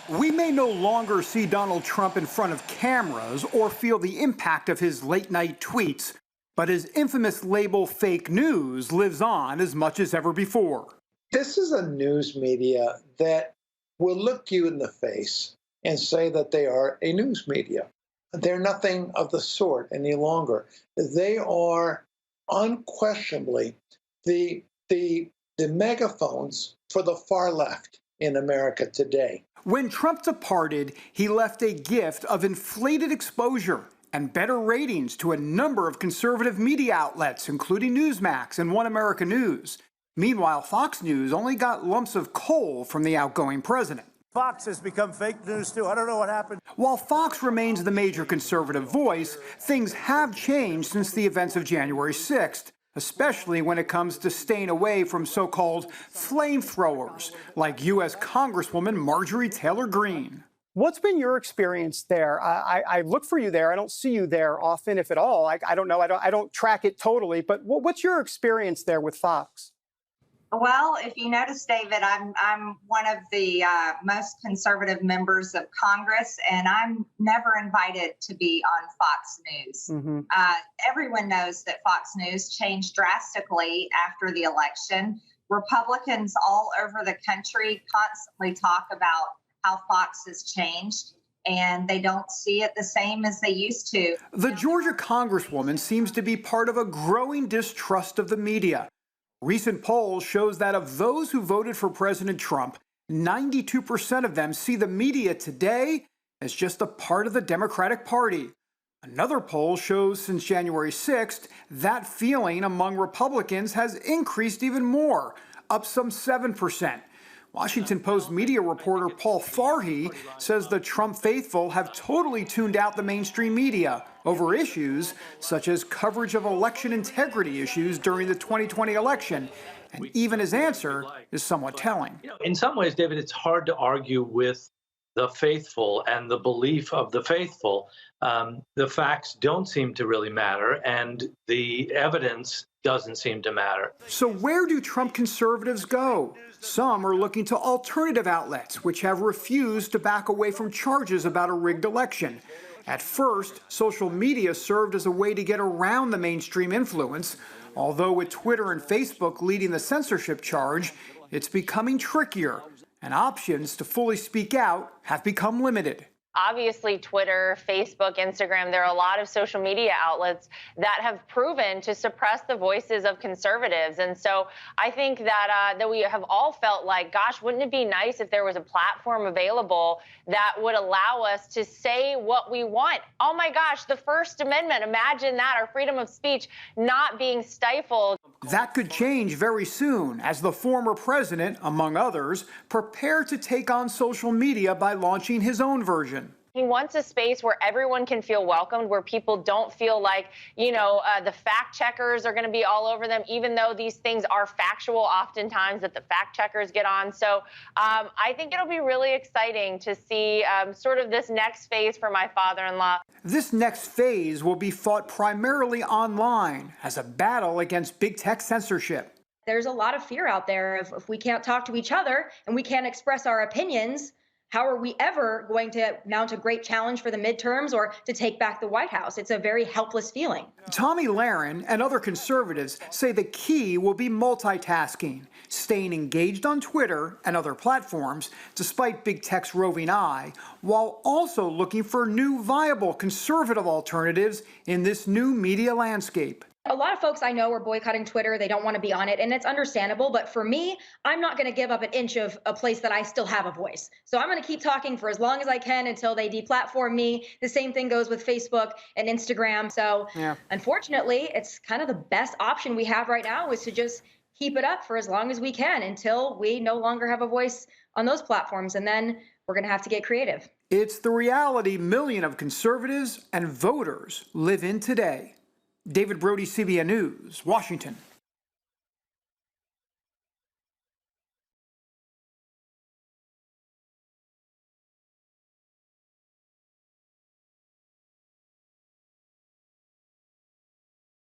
We may no longer see Donald Trump in front of cameras or feel the impact of his late-night tweets, but his infamous label fake news lives on as much as ever before. This is a news media that will look you in the face and say that they are a news media. They're nothing of the sort any longer. They are unquestionably the megaphones for the far left in America today. When Trump departed, he left a gift of inflated exposure and better ratings to a number of conservative media outlets, including Newsmax and One America News. Meanwhile, Fox News only got lumps of coal from the outgoing president. Fox has become fake news, too. I don't know what happened. While Fox remains the major conservative voice, things have changed since the events of January 6th, especially when it comes to staying away from so-called flamethrowers like U.S. Congresswoman Marjorie Taylor Greene. What's been your experience there? I look for you there. I don't see you there often, if at all. I don't know. I don't track it totally. But what's your experience there with Fox? Well, if you notice, David, I'm one of the most conservative members of Congress, and I'm never invited to be on Fox News. Mm-hmm. Everyone knows that Fox News changed drastically after the election. Republicans all over the country constantly talk about how Fox has changed, and they don't see it the same as they used to. The Georgia Congresswoman seems to be part of a growing distrust of the media. Recent polls shows that of those who voted for President Trump, 92% of them see the media today as just a part of the Democratic Party. Another poll shows since January 6th, that feeling among Republicans has increased even more, up some 7%. Washington Post media reporter Paul Farhi says the Trump faithful have totally tuned out the mainstream media over issues such as coverage of election integrity issues during the 2020 election. And even his answer is somewhat telling. In some ways, David, it's hard to argue with the faithful and the belief of the faithful. The facts don't seem to really matter, and the evidence doesn't seem to matter. So where do Trump conservatives go? Some are looking to alternative outlets, which have refused to back away from charges about a rigged election. At first, social media served as a way to get around the mainstream influence, although with Twitter and Facebook leading the censorship charge, it's becoming trickier, and options to fully speak out have become limited. Obviously, Twitter, Facebook, Instagram, there are a lot of social media outlets that have proven to suppress the voices of conservatives. And so I think that we have all felt like, gosh, wouldn't it be nice if there was a platform available that would allow us to say what we want? Oh, my gosh, the First Amendment. Imagine that, our freedom of speech not being stifled. That could change very soon as the former president, among others, prepare to take on social media by launching his own version. He wants a space where everyone can feel welcomed, where people don't feel like, the fact checkers are going to be all over them, even though these things are factual oftentimes that the fact checkers get on. So I think it'll be really exciting to see sort of this next phase for my father-in-law. This next phase will be fought primarily online as a battle against big tech censorship. There's a lot of fear out there if we can't talk to each other and we can't express our opinions. How are we ever going to mount a great challenge for the midterms or to take back the White House? It's a very helpless feeling. Tommy Lahren and other conservatives say the key will be multitasking, staying engaged on Twitter and other platforms, despite big tech's roving eye, while also looking for new viable conservative alternatives in this new media landscape. A lot of folks I know are boycotting Twitter. They don't want to be on it, and it's understandable. But for me, I'm not going to give up an inch of a place that I still have a voice. So I'm going to keep talking for as long as I can until they deplatform me. The same thing goes with Facebook and Instagram. So Unfortunately, it's kind of the best option we have right now is to just keep it up for as long as we can until we no longer have a voice on those platforms. And then we're going to have to get creative. It's the reality millions of conservatives and voters live in today. David Brody, CBN News, Washington.